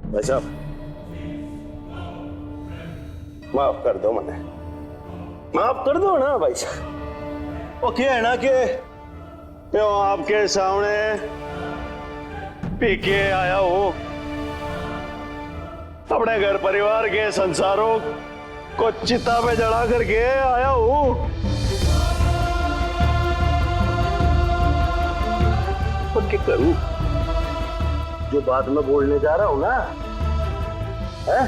भाई साहब माफ कर दो, मैंने माफ कर दो ना भाई साहब। वो क्या है ना कि आपके सामने पी के आया हो, अपने घर परिवार के संसारों को चिता पे जला करके आया हूं। पर क्या करूं? जो बात मैं बोलने जा रहा हूं ना, है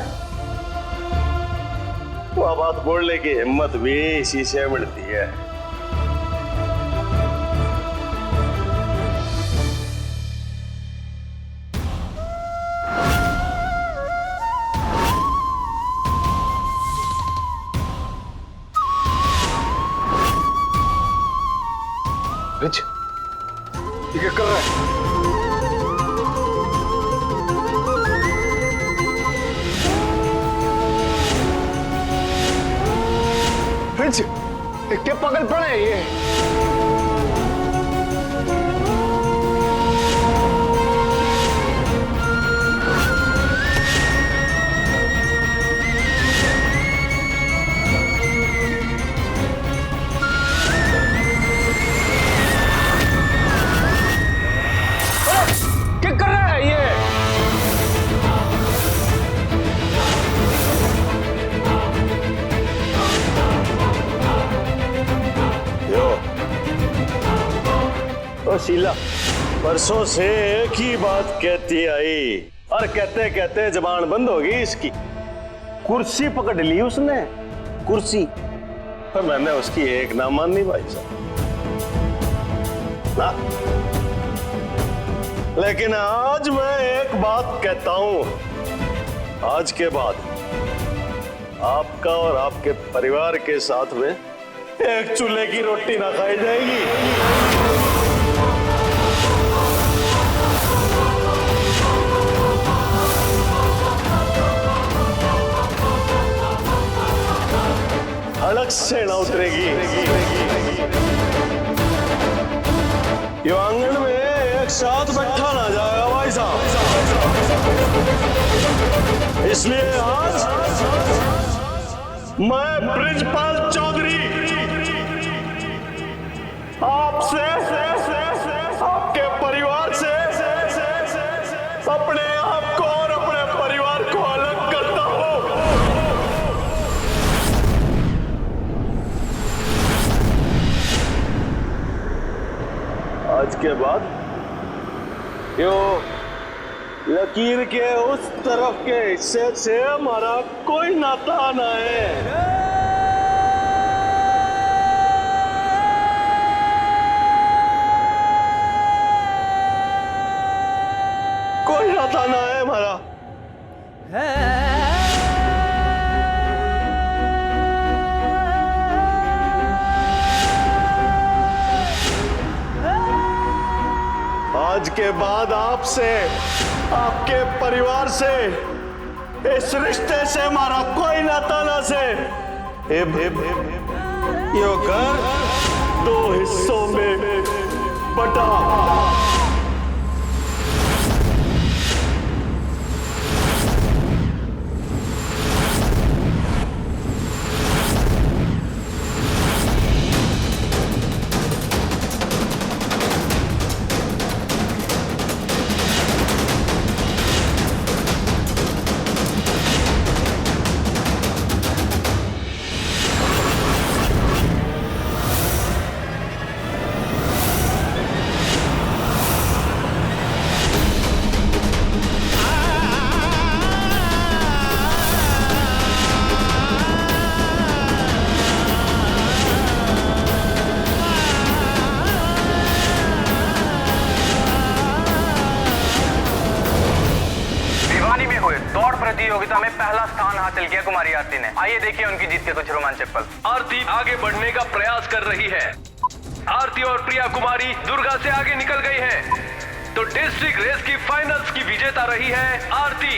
वो बात बोलने की हिम्मत भी इसी से मिलती है। रिच, ये क्या कर रहा है? रिच, ये क्या पागलपन है ये? शीला परसों से एक ही बात कहती आई और कहते कहते जबान बंद हो गई इसकी। कुर्सी पकड़ ली उसने, कुर्सी। पर मैंने उसकी एक ना मानी भाई साहब ना। लेकिन आज मैं एक बात कहता हूं, आज के बाद आपका और आपके परिवार के साथ में एक चूल्हे की रोटी ना खाई जाएगी। अलग से ना उतरेगी। ये आंगन में एक साथ बैठा ना जाएगा भाई साहब। इसलिए आज मैं ब्रिजपाल चौधरी आपसे, आपके परिवार से अपने आप को और अपने परिवार को अलग करता हूं। आज के बाद यो लकीर के उस तरफ के हिस्से से हमारा कोई नाता ना है। कोई नाता ना है हमारा। आज के बाद आपसे, आपके परिवार से, इस रिश्ते से हमारा कोई नाता ना से। यो घर 2 हिस्सों में बटा। प्रतियोगिता में पहला स्थान हासिल किया कुमारी आरती ने। आइए देखिए उनकी जीत के कुछ रोमांचक पल। आरती आगे बढ़ने का प्रयास कर रही है। आरती और प्रिया कुमारी दुर्गा से आगे निकल गई है। तो डिस्ट्रिक्ट रेस की फाइनल्स की विजेता रही है आरती।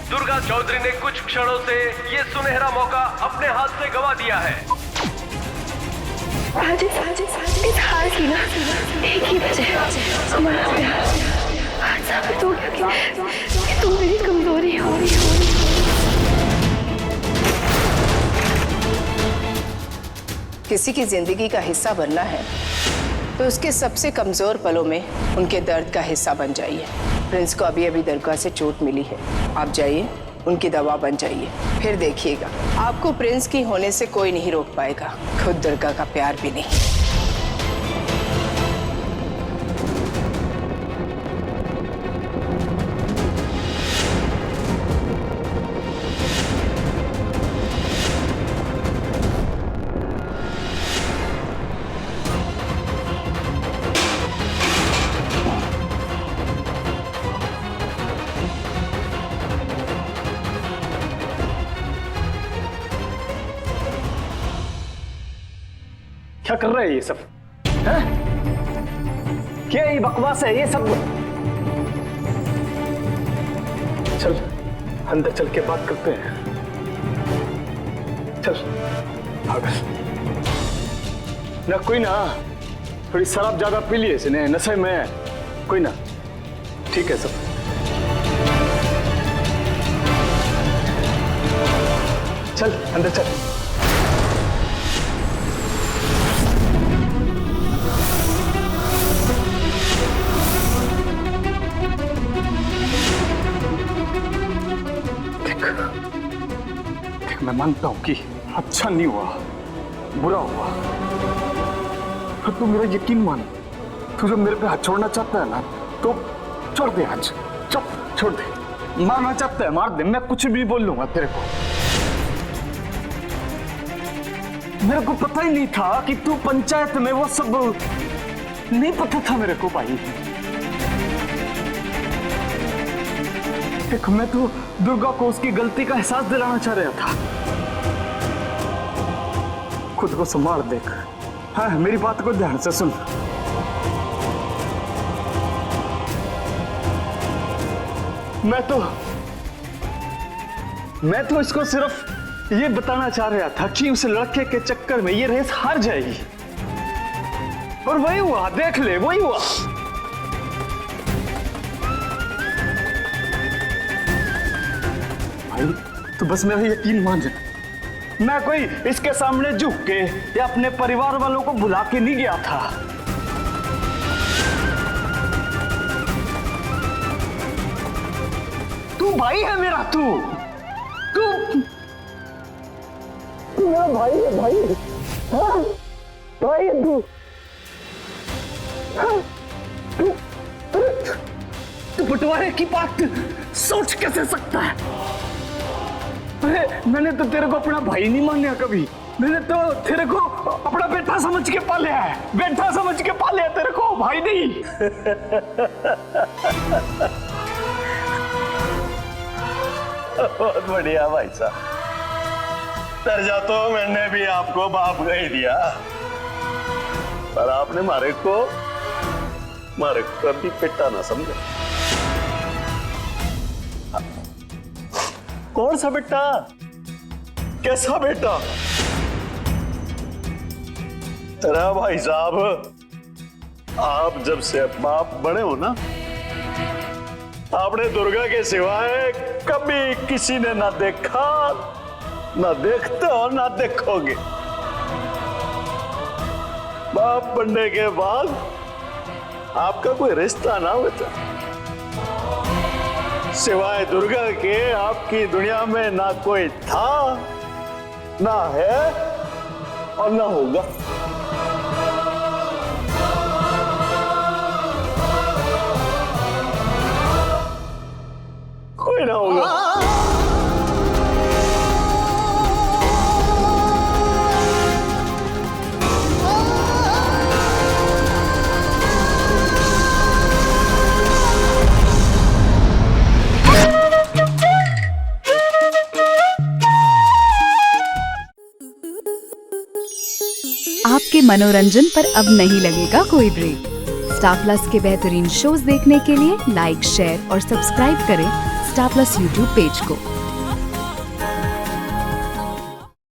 दुर्गा चौधरी ने कुछ क्षणों से ये सुनहरा मौका अपने हाथ से गंवा दिया है। आज इस हार की ना एक ही वजह है, हमारा प्यार। आज साबित हो गया कि तुम मेरी कमजोरी हो। किसी की जिंदगी का हिस्सा बनना है तो उसके सबसे कमजोर पलों में उनके दर्द का हिस्सा बन जाइए। प्रिंस को अभी अभी दरगाह से चोट मिली है, आप जाइए उनकी दवा बन जाइए, फिर देखिएगा आपको प्रिंस की होने से कोई नहीं रोक पाएगा, खुद दरगाह का प्यार भी नहीं। क्या कर रहे हैं ये सब? हैं? क्या ये बकवास है ये सब? चल अंदर चल के बात करते हैं। चल आगे ना, कोई ना, थोड़ी शराब ज्यादा पी लिए इसने, नशे में, कोई ना, ठीक है सब। चल अंदर चल। मैं मानता हूं कि अच्छा नहीं हुआ, बुरा हुआ, पर तू मेरा यकीन मान, तू जो मेरे पे हाथ छोड़ना चाहता है ना, तो छोड़ दे हाथ, चुप छोड़ दे। मारना चाहता है मार दे, मैं कुछ भी बोल लूंगा तेरे को। मेरे को पता ही नहीं था कि तू पंचायत में वो सब, नहीं पता था मेरे को भाई। देख मैं तो दुर्गा को उसकी गलती का एहसास दिलाना चाह रहा था। खुद को संभाल देख। हाँ मेरी बात को ध्यान से सुन। मैं तो इसको सिर्फ ये बताना चाह रहा था कि उस लड़के के चक्कर में ये रेस हार जाएगी, और वही हुआ, देख ले वही हुआ। भाई तो बस मेरा यकीन मान जा, मैं कोई इसके सामने झुक के या अपने परिवार वालों को बुला के नहीं गया था। तू भाई है मेरा, तू मेरा भाई है, भाई हाँ? भाई है तू। हाँ? तू बंटवारे की बात सोच कैसे सकता है? मैंने तो तेरे को अपना भाई नहीं माना कभी, मैंने तो तेरे को अपना बेटा समझ के पाला है, बेटा समझ के पाला है तेरे को, भाई नहीं। बहुत बढ़िया भाई साहब, दर्जा तो मैंने भी आपको बाप का ही दिया, पर आपने मारे को कभी पिटा ना समझे। कौन सा बेटा, कैसा बेटा? तेरा भाई साहब, आप जब से बाप बड़े हो ना, आपने दुर्गा के सिवाय कभी किसी ने ना देखा, ना देखते हो, ना देखोगे। बाप बनने के बाद आपका कोई रिश्ता ना बचा, सिवाय दुर्गा के आपकी दुनिया में ना कोई था, ना है और ना होगा। कोई ना होगा। आपके मनोरंजन पर अब नहीं लगेगा कोई ब्रेक। स्टार प्लस के बेहतरीन शोज देखने के लिए लाइक, शेयर और सब्सक्राइब करें स्टार प्लस यूट्यूब पेज को।